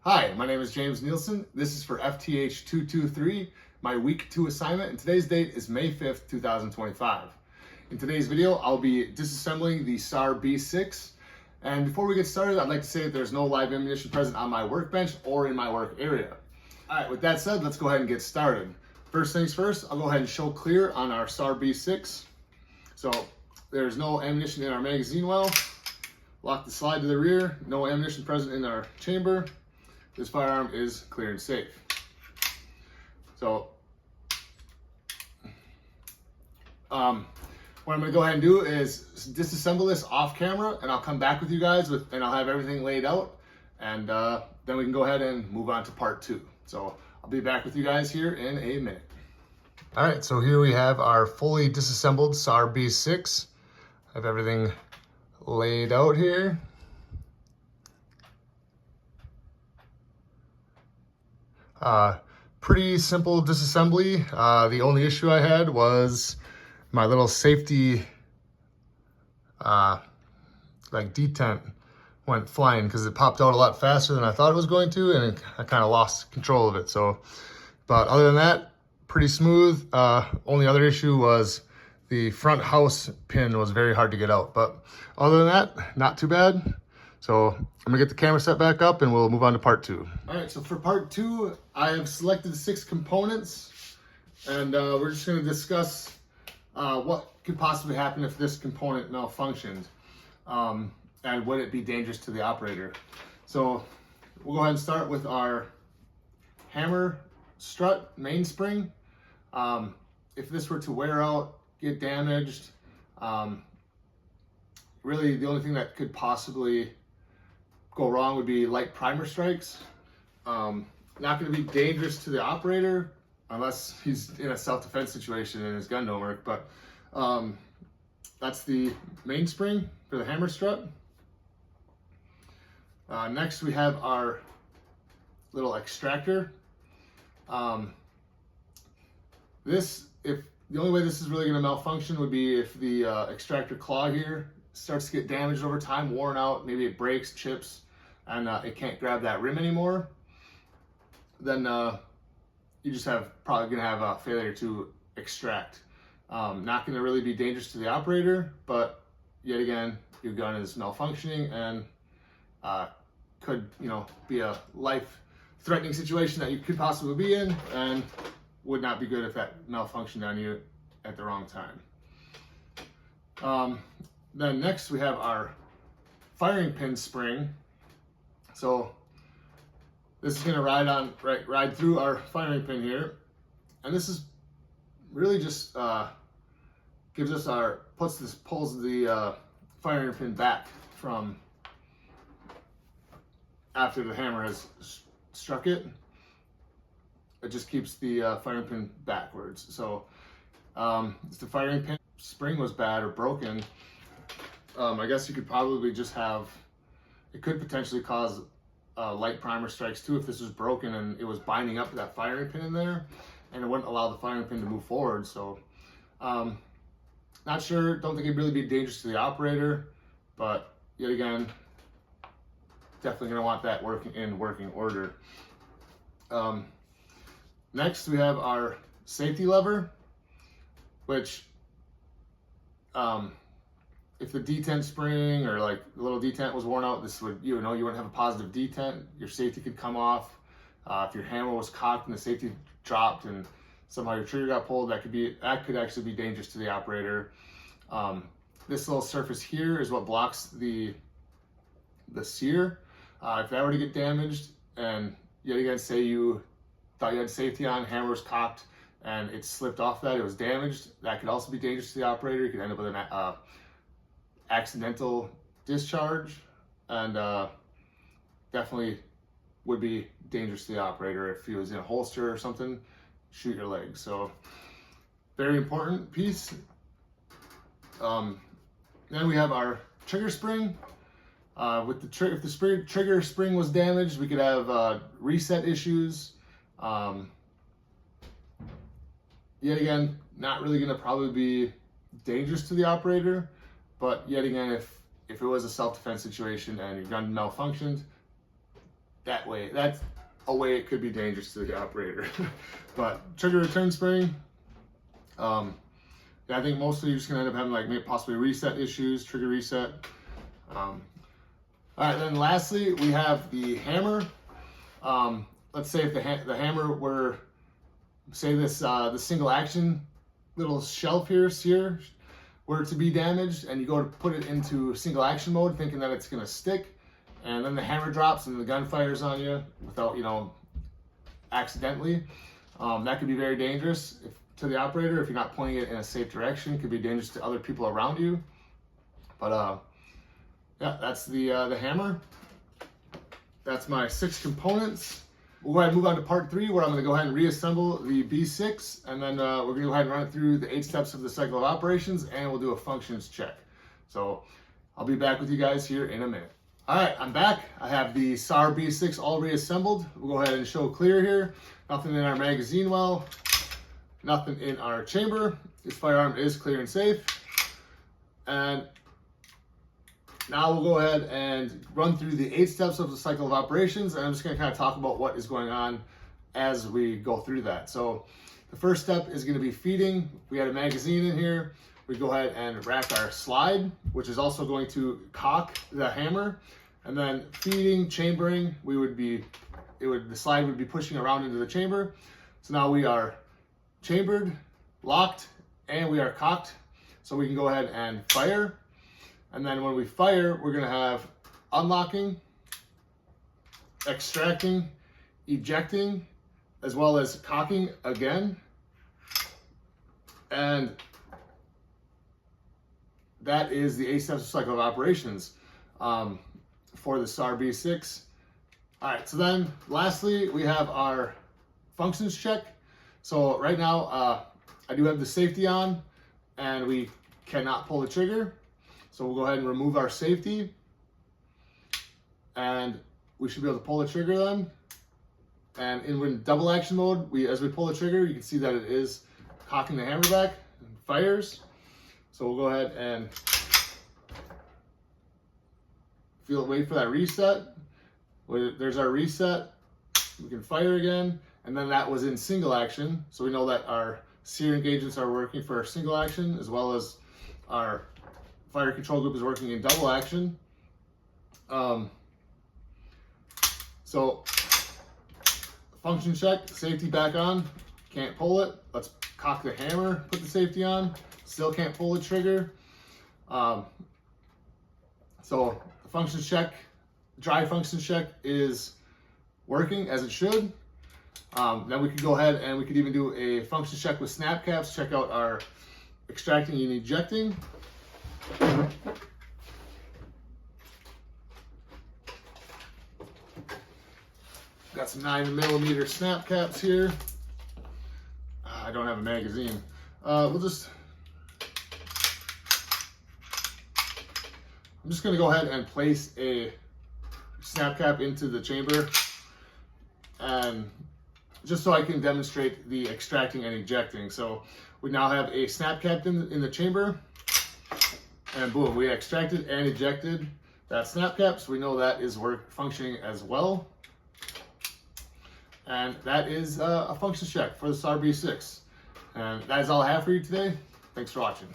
Hi, my name is James Nielsen. This is for FTH223, my week 2 assignment, and today's date is May 5th, 2025. In today's video, I'll be disassembling the SAR B6. And before we get started, I'd like to say that there's no live ammunition present on my workbench or in my work area. All right, with that said, let's go ahead and get started. First things first, I'll go ahead and show clear on our SAR B6. So there's no ammunition in our magazine well. Lock the slide to the rear, no ammunition present in our chamber. This firearm is clear and safe. So, what I'm going to go ahead and do is disassemble this off camera, and I'll come back with you guys and I'll have everything laid out, and then we can go ahead and move on to part 2. So I'll be back with you guys here in a minute. All right, so here we have our fully disassembled SAR B6. I have everything laid out here. Pretty simple disassembly. The only issue I had was my little safety detent went flying because it popped out a lot faster than I thought it was going to, and I kind of lost control of it. So, but other than that, pretty smooth. Only other issue was the front house pin was very hard to get out, but other than that, not too bad. So I'm gonna get the camera set back up and we'll move on to part 2. All right, so for part 2, I have selected 6 components, and we're just gonna discuss what could possibly happen if this component malfunctioned, and would it be dangerous to the operator. So we'll go ahead and start with our hammer strut mainspring. If this were to wear out, get damaged, really the only thing that could possibly go wrong would be light primer strikes. Not going to be dangerous to the operator unless he's in a self-defense situation and his gun don't work, but that's the mainspring for the hammer strut. Next we have our little extractor. If the only way this is really going to malfunction would be if the extractor claw here starts to get damaged over time, worn out, maybe it breaks, chips, and it can't grab that rim anymore. Then you just probably going to have a failure to extract. Not going to really be dangerous to the operator, but yet again, your gun is malfunctioning and could, be a life-threatening situation that you could possibly be in, and would not be good if that malfunctioned on you at the wrong time. Then next we have our firing pin spring. So this is going to ride through our firing pin here, and this is really just pulls the firing pin back from after the hammer has struck it. It just keeps the firing pin backwards. So if the firing pin spring was bad or broken, I guess you could probably just it could potentially cause light primer strikes too if this was broken and it was binding up that firing pin in there, and it wouldn't allow the firing pin to move forward. So not sure, don't think it'd really be dangerous to the operator, but yet again, definitely gonna want that working order. Next we have our safety lever, which if the detent spring or the little detent was worn out, this would, you wouldn't have a positive detent. Your safety could come off. If your hammer was cocked and the safety dropped and somehow your trigger got pulled, that could actually be dangerous to the operator. This little surface here is what blocks the sear. If that were to get damaged, and yet again, say you thought you had safety on, hammer was cocked, and it slipped off it was damaged, that could also be dangerous to the operator. You could end up with an accidental discharge, and definitely would be dangerous to the operator if he was in a holster or something, shoot your leg. So very important piece. Then we have our trigger spring. If the trigger spring was damaged, we could have reset issues. Yet again, not really going to probably be dangerous to the operator, but yet again, if it was a self-defense situation and your gun malfunctioned, that way. That's a way it could be dangerous to the operator. But trigger return spring, yeah, I think mostly you're just gonna end up having like maybe possibly reset issues, trigger reset. All right, then lastly we have the hammer. Let's say if the hammer were, say this the single action little shelf here, sear, were to be damaged, and you go to put it into single action mode thinking that it's gonna stick, and then the hammer drops and the gun fires on you without, you know, accidentally. That could be very dangerous to the operator if you're not pointing it in a safe direction. It could be dangerous to other people around you. But yeah, that's the hammer. That's my 6 components. We'll go ahead and move on to part 3, where I'm going to go ahead and reassemble the B6, and then we're going to go ahead and run it through the 8 steps of the cycle of operations, and we'll do a functions check. So I'll be back with you guys here in a minute. All right, I'm back. I have the SAR B6 all reassembled. We'll go ahead and show clear here. Nothing in our magazine well, nothing in our chamber. This firearm is clear and safe. And now we'll go ahead and run through the 8 steps of the cycle of operations, and I'm just going to kind of talk about what is going on as we go through that. So the first step is going to be feeding. If we had a magazine in here, we go ahead and rack our slide, which is also going to cock the hammer, and then feeding, chambering, the slide would be pushing around into the chamber. So now we are chambered, locked, and we are cocked. So we can go ahead and fire. And then when we fire, we're gonna have unlocking, extracting, ejecting, as well as cocking again. And that is the 8 steps of cycle of operations for the SAR B6. All right, so then lastly, we have our functions check. So right now, I do have the safety on, and we cannot pull the trigger. So we'll go ahead and remove our safety, and we should be able to pull the trigger then. And in double action mode, as we pull the trigger, you can see that it is cocking the hammer back and fires. So we'll go ahead and wait for that reset. There's our reset. We can fire again, and then that was in single action. So we know that our sear engagements are working for our single action, as well as our fire control group is working in double action. So function check, safety back on, can't pull it. Let's cock the hammer, put the safety on, still can't pull the trigger. So the function check, dry function check is working as it should. Then we could go ahead and we could even do a function check with snap caps, check out our extracting and ejecting. Got some 9mm snap caps here. I don't have a magazine. I'm just gonna go ahead and place a snap cap into the chamber, and just so I can demonstrate the extracting and ejecting. So we now have a snap cap in the chamber, and boom, we extracted and ejected that snap cap, so we know that is functioning as well. And that is a function check for the SAR B6. And that is all I have for you today. Thanks for watching.